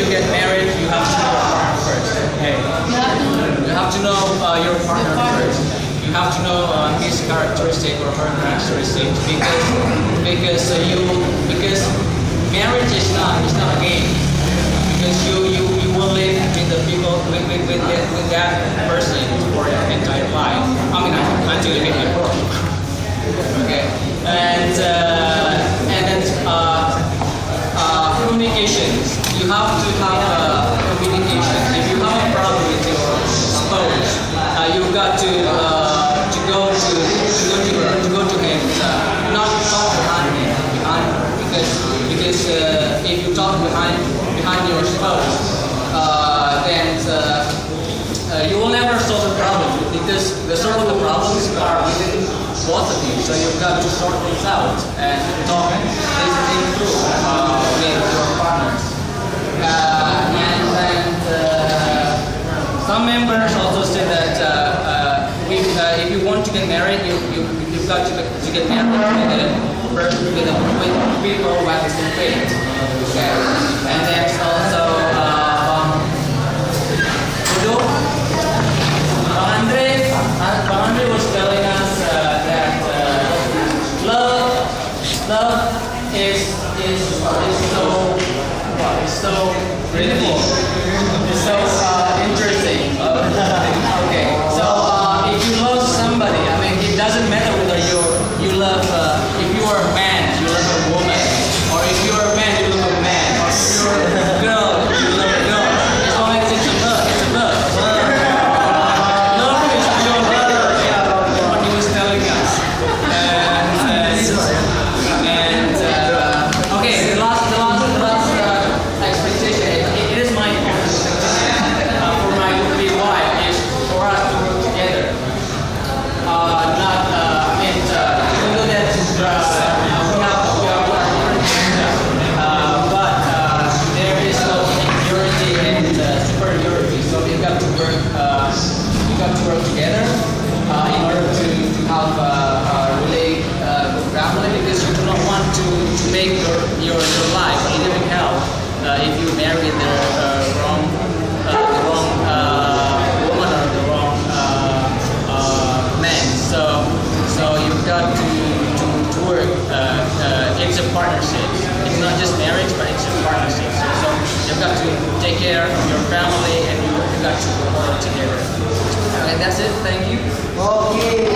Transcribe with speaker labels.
Speaker 1: get married, you have to know your partner first. Okay. You have to know your partner first. You have to know his characteristic or her characteristics because marriage is not a game. Because you will live with the people with that person for your entire life. I mean, until you hit your work. Okay. And then communications. You have to have communication. If you have a problem with your spouse, you've got to go to him. Not talk behind him, because if you talk behind your spouse, then you will never solve the problem, because the sort of the problems are within both of you. So you've got to sort things out and talk these things through with your partners. Some members also say that if you want to get married, you've got to get married with people who have the same faith. Okay. And there's also Andre was telling us that love is so beautiful. It's so interesting. Okay. So if you love somebody, I mean, it doesn't matter whether you love if you are a man, you love a woman, or if you are a man, you love a man, or if you are a girl, you love a girl. As long as it's a love, it's a love. Love is pure love. What he was telling us. Okay, the last expectation. It is my expectation for my would-be wife is for us to work together. Even though that we have but there is no inferiority and superiority. So we've got to work together in order to have a really good family, because you do not want to make your life living hell if you marry the wrong woman or the wrong man. So you've got to work. It's a partnership. It's not just marriage, but it's a partnership. So you've got to take care of your family, and you've got to work together. And that's it. Thank you.
Speaker 2: Okay.